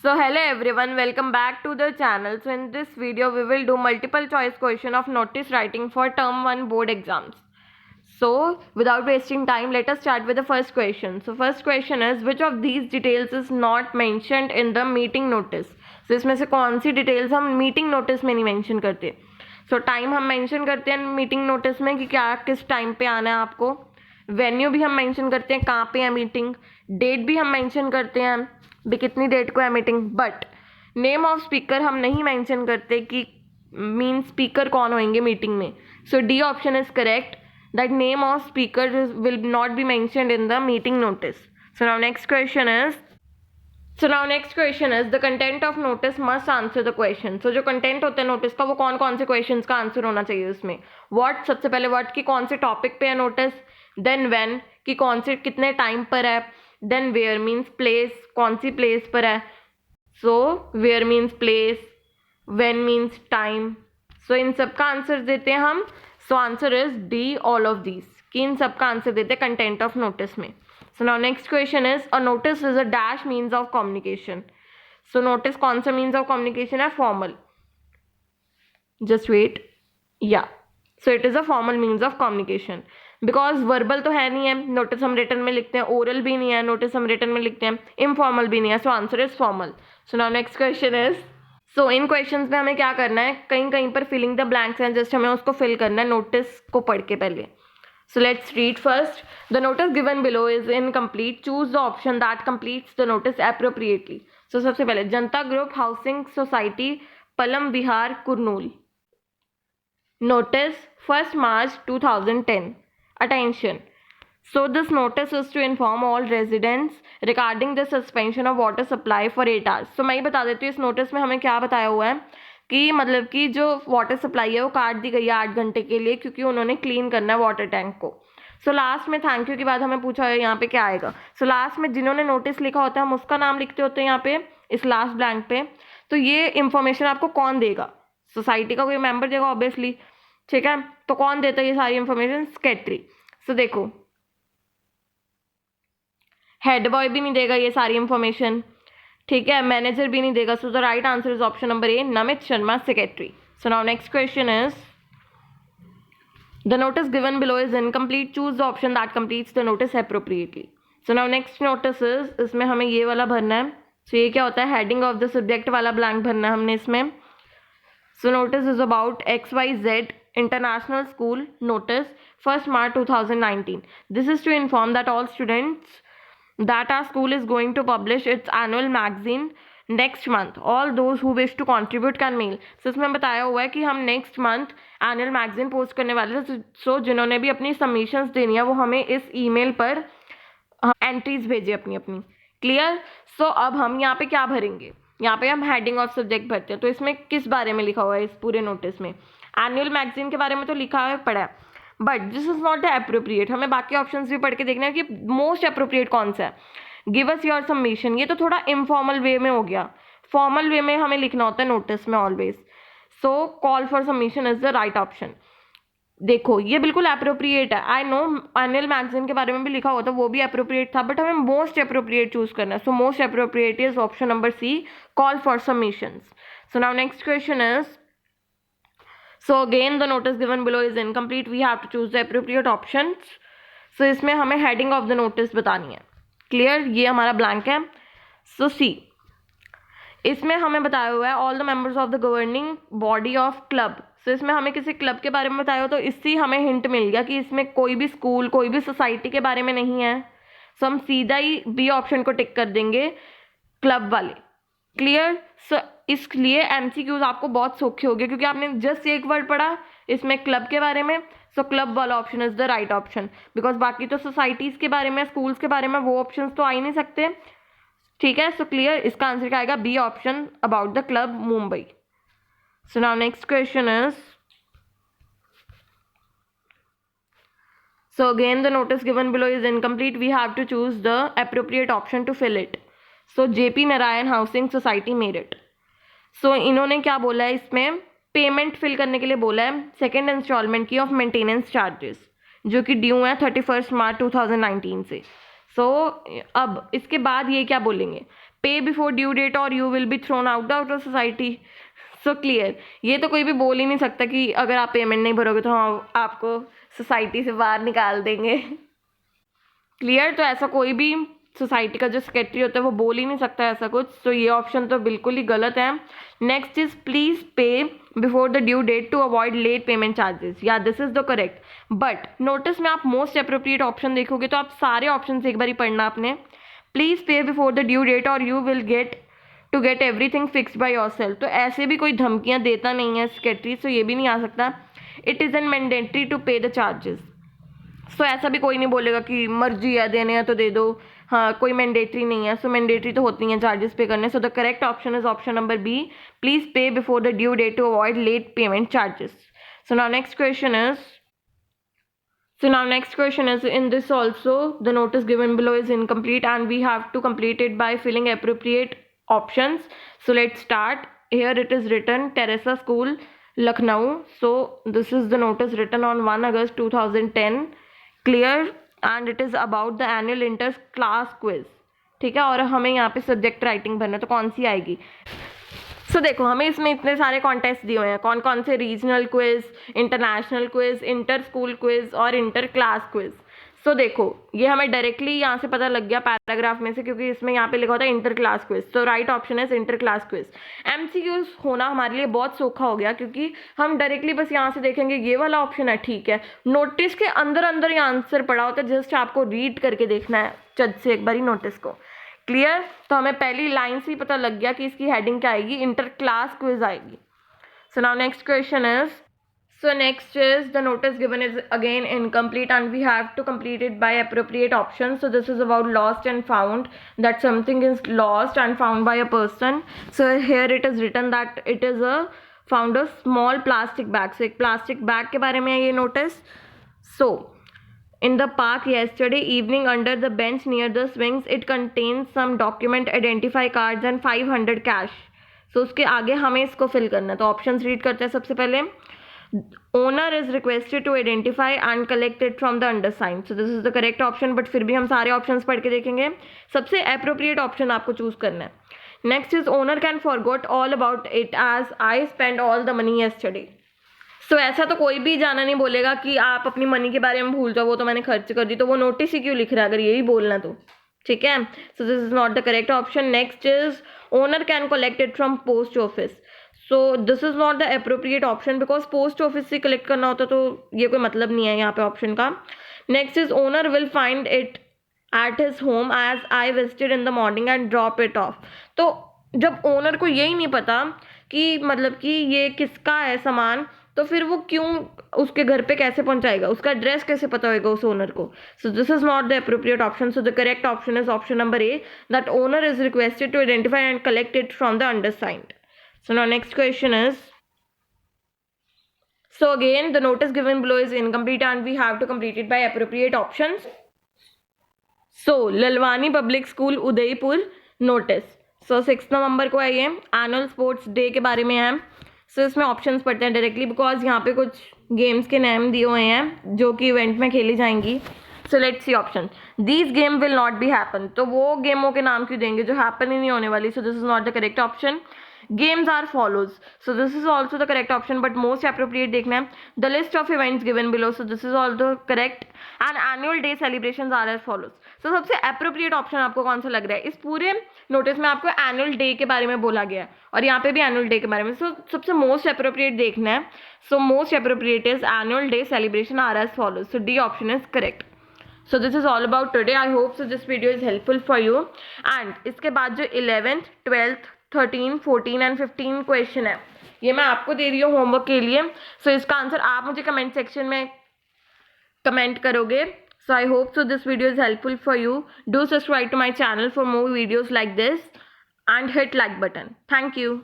So hello everyone, welcome back to the channel. So in this video we will do multiple choice question of notice writing for term 1 board exams. So without wasting time, let us start with the first question. So first question is, which of these details is not mentioned in the meeting notice? So इसमें से कौन सी details हम meeting notice में नहीं mention करते? So time हम mention करते हैं meeting notice में कि क्या किस time पे आना है आपको. वेन्यू भी हम मेंशन करते हैं कहाँ पे है मीटिंग. डेट भी हम मेंशन करते हैं भी कितनी डेट को है meeting. But name of speaker हम नहीं मेंशन करते कि मीन स्पीकर कौन होंगे मीटिंग में. So D option is correct, that name of speaker will not be mentioned in the meeting notice. So now next question is the content of notice must answer the question. So जो content होता है notice का वो कौन कौन से question का answer होना चाहिए उसमें. व्हाट, सबसे पहले व्हाट की कौन से टॉपिक पे है नोटिस. देन व्हेन कि कौन से कितने टाइम पर है. देन वेयर मीन्स प्लेस, कौन सी प्लेस पर है. So where means place, when means time. So इन सब का आंसर देते हैं हम. So answer is D all of these, कि इन सब का आंसर देते हैं कंटेंट ऑफ नोटिस में. सो now next question is a notice is a dash means of communication. So notice कौन सा मीन्स ऑफ कम्युनिकेशन है. फॉर्मल. जस्ट वेट, या so it is a formal means of communication. Because verbal तो है नहीं है, notice हम written में लिखते हैं. ओरल भी नहीं है, नोटिस हम रिटन में लिखते हैं. इनफॉर्मल भी नहीं है. सो answer is formal. So now next question is, so in questions में हमें क्या करना है, कहीं कहीं पर फिलिंग द ब्लैंक्स हैं, जस्ट हमें उसको फिल करना है नोटिस को पढ़ के पहले. So let's read first. The notice given below is incomplete, choose the option that completes the notice appropriately. So सबसे पहले जनता ग्रुप हाउसिंग सोसाइटी पलम विहार Kurnool. Notice 1st March 2010. Attention. So this notice is to inform all residents regarding the suspension of water supply for 8 hours. So मैं ही बता देती हूँ इस notice में हमें क्या बताया हुआ है कि मतलब कि जो वाटर सप्लाई है वो काट दी गई है 8 घंटे के लिए, क्योंकि उन्होंने क्लीन करना है वाटर टैंक को. सो लास्ट में थैंक यू के बाद हमें पूछा है यहाँ पे क्या आएगा. सो लास्ट में जिन्होंने नोटिस लिखा होता है हम उसका नाम लिखते होते हैं यहाँ पे इस लास्ट ब्लैंक पे. तो ये इंफॉर्मेशन आपको कौन देगा, सोसाइटी का कोई मेंबर देगा ऑब्वियसली. ठीक है, तो कौन देता है ये सारी इंफॉर्मेशन, सेक्रेटरी. सो देखो हेड बॉय भी नहीं देगा ये सारी इंफॉर्मेशन, ठीक है, मैनेजर भी नहीं देगा. So the right answer is option number A, Namit Sharma, secretary. So now next question is, the notice given below is incomplete, choose the option that completes the notice appropriately. So now next notice is, इसमें हमें ये वाला भरना है. सो ये क्या होता है, हेडिंग ऑफ द सब्जेक्ट वाला ब्लैंक भरना है हमने इसमें. So notice is about XYZ International School notice 1st March 2019. This is to inform that all students that our school is going to publish its annual magazine next month. All those who wish to contribute can mail. So इसमें बताया हुआ है कि हम next month annual magazine post करने वाले थे. सो जिन्होंने भी अपनी सबमिशंस देनी है वो हमें इस ईमेल पर एंट्रीज भेजे अपनी अपनी. क्लियर. सो अब हम यहाँ पे क्या भरेंगे, यहाँ पे हम हेडिंग ऑफ सब्जेक्ट भरते हैं. तो इसमें किस बारे में लिखा हुआ है इस पूरे नोटिस में, एनुअल मैगजीन के बारे में तो लिखा है पढ़ा है, but this is not appropriate. हमें बाकी ऑप्शंस भी पढ़ के देखना है कि मोस्ट अप्रोप्रिएट कौन सा है. गिव अस योर सबमिशन, ये तो थोड़ा इनफॉर्मल वे में हो गया. फॉर्मल वे में हमें लिखना होता है नोटिस में always. So call for submission is the right option. देखो ये बिल्कुल अप्रोप्रिएट है. आई नो एनुअल मैगजीन के बारे में भी लिखा हुआ था, वो भी अप्रोप्रिएट था, बट हमें मोस्ट अप्रोप्रिएट चूज करना है. So most appropriate is option number C, call for submissions. So now next question is, so again the notice given below is incomplete, we have to choose the appropriate options. so इसमें हमें heading of the notice बतानी है. clear, ये हमारा blank है. so C, इसमें हमें बताया हुआ है all the members of the governing body of club. so इसमें हमें किसी क्लब के बारे में बताया हो, तो इससे हमें हिंट मिल गया कि इसमें कोई भी स्कूल कोई भी सोसाइटी के बारे में नहीं है. सो हम सीधा ही बी ऑप्शन को टिक कर देंगे, क्लब वाले. क्लियर. सो इसलिए MCQs आपको बहुत सौखे हो गए क्योंकि आपने जस्ट एक वर्ड पढ़ा इसमें क्लब के बारे में. सो क्लब वाला option is the right option, because बाकी तो सोसाइटीज़ के बारे में स्कूल्स के बारे में वो ऑप्शंस तो आ ही नहीं सकते. ठीक है. सो क्लियर, इसका आंसर क्या आएगा, B option, about the club Mumbai. So now next question is, so again the notice given below is incomplete, we have to choose the appropriate option to fill it. so JP Narayan Housing Society Meerut. so इन्होंने क्या बोला है, इसमें payment fill करने के लिए बोला है सेकेंड इंस्टॉलमेंट की ऑफ मेंटेनेंस चार्जेस जो कि ड्यू है 31 मार्च 2019 से. अब इसके बाद ये क्या बोलेंगे, पे बिफोर ड्यू डेट और you will be thrown out of society. So clear, ये तो कोई भी बोल ही नहीं सकता कि अगर आप पेमेंट नहीं भरोगे तो हम आपको सोसाइटी से बाहर निकाल देंगे। क्लियर, तो ऐसा कोई भी सोसाइटी का जो सेक्रेटरी होता है वो बोल ही नहीं सकता ऐसा कुछ, तो ये ऑप्शन तो बिल्कुल ही गलत है। Next is please pay before the due date to avoid late payment charges, या this is the correct. But notice में आप मोस्ट अप्रोप्रिएट ऑप्शन देखोगे तो आप सारे ऑप्शन एक बार ही पढ़ना आपने। Please pay before the due date और you will get to get everything fixed by yourself, तो ऐसे भी कोई धमकियां देता नहीं है सेक्रेटरी, सो ये भी नहीं आ सकता। It is an mandatory to pay the charges, so ऐसा भी कोई नहीं बोलेगा कि मर्जी है देने हैं तो दे दो, हाँ कोई मैंडेटरी नहीं है, सो मैंडेटरी तो होती हैं चार्जेस पे करने। So the correct option is option number B, please pay before the due date to avoid late payment charges. So now next question is, in this also the notice given below is incomplete and we have to complete it by filling appropriate options. So let's start. Here it is written Teresa School, Lucknow. So this is the notice written on 1 August 2010. Clear, and it is about the annual inter class quiz. ठीक है, और हमें यहाँ पे subject writing भरना, तो कौन सी आएगी। सो देखो हमें इसमें इतने सारे कॉन्टेस्ट दिए हुए हैं, कौन कौन से, regional quiz, international quiz, inter school quiz और इंटर क्लास क्विज। सो देखो ये हमें डायरेक्टली यहाँ से पता लग गया पैराग्राफ में से, क्योंकि इसमें यहाँ पे लिखा होता है इंटर क्लास क्विज, तो राइट ऑप्शन है इंटर क्लास क्विज। एमसीक्यूज होना हमारे लिए बहुत सौखा हो गया, क्योंकि हम डायरेक्टली बस यहाँ से देखेंगे ये वाला ऑप्शन है, ठीक है। नोटिस के अंदर अंदर ये आंसर पड़ा होता है, जस्ट आपको रीड करके देखना है चज से एक बारी नोटिस को। क्लियर, तो हमें पहली लाइन से ही पता लग गया कि इसकी हेडिंग क्या आएगी, इंटर क्लास क्विज आएगी। सो now next question is, so next is the notice given is again incomplete and we have to complete it by appropriate options. So this is about lost and found, that something is lost and found by a person. So here it is written that it is a found a small plastic bag. So एक plastic bag के बारे में है ये notice. So in the park yesterday evening under the bench near the swings it contains some document, identify cards and 500 cash. So उसके आगे हमें इसको फिल करना है, तो ऑप्शंस रीड करते हैं। सबसे पहले owner is requested to identify and collect it from the undersigned, so this is the correct option, but फिर भी हम सारे ऑप्शंस पढ़ के देखेंगे, सबसे अप्रोप्रिएट ऑप्शन आपको चूज करना है। Next is owner can forgot all about it as I spend all the money yesterday. So ऐसा तो कोई भी जाना नहीं बोलेगा कि आप अपनी मनी के बारे में भूल जाओ, वो तो मैंने खर्च कर दी, तो वो नोटिस ही क्यों लिख रहा है अगर यही बोलना तो, ठीक है। सो this is not the correct option. Next is owner can collect it from post office, so this is not the appropriate option, because post office से कलेक्ट करना होता तो ये कोई मतलब नहीं है यहाँ पे ऑप्शन का। Next is owner will find it at his home as I visited in the morning and drop it off, तो जब ओनर को यही नहीं पता कि मतलब कि ये किसका है सामान, तो फिर वो क्यों उसके घर पे कैसे पहुंचाएगा, उसका एड्रेस कैसे पता होगा उस ओनर को। So this is not the appropriate option, so the correct option is option number A, that owner is requested to identify and collect it from the undersigned. So now next question is, so again the notice given below is incomplete and we have to complete it by appropriate options. So Lalwani Public School Udaipur notice, so 6 नवंबर को है ये, annual sports day के बारे में है। सो इसमें options पढ़ते हैं डायरेक्टली, बिकॉज यहाँ पे कुछ गेम्स के नाम दिए हुए हैं जो कि इवेंट में खेली जाएंगी। So let's see option, these game will not be happen, तो वो गेमों के नाम क्यों देंगे जो हैपन ही नहीं होने वाली, सो this is not the correct option. Games are follows, so this is also the correct option, but most appropriate देखना है। The list of events given below, so this is also correct, and annual day celebrations are as follows. So सबसे appropriate option आपको कौन सा लग रहा है, इस पूरे नोटिस में आपको annual day के बारे में बोला गया है और यहाँ पे भी annual day के बारे में, so सबसे most appropriate देखना है। So most appropriate is annual day celebration are as follows, so D option is correct. So this is all about today. I hope so this video is helpful for you. And इसके बाद जो 11th, 12th, 13, 14 and 15 question है, ये मैं आपको दे रही हूँ homework के लिए। सो इसका आंसर आप मुझे कमेंट सेक्शन में कमेंट करोगे। So I hope so this video is helpful for you. Do subscribe to my channel for more videos like this and hit like button. Thank you.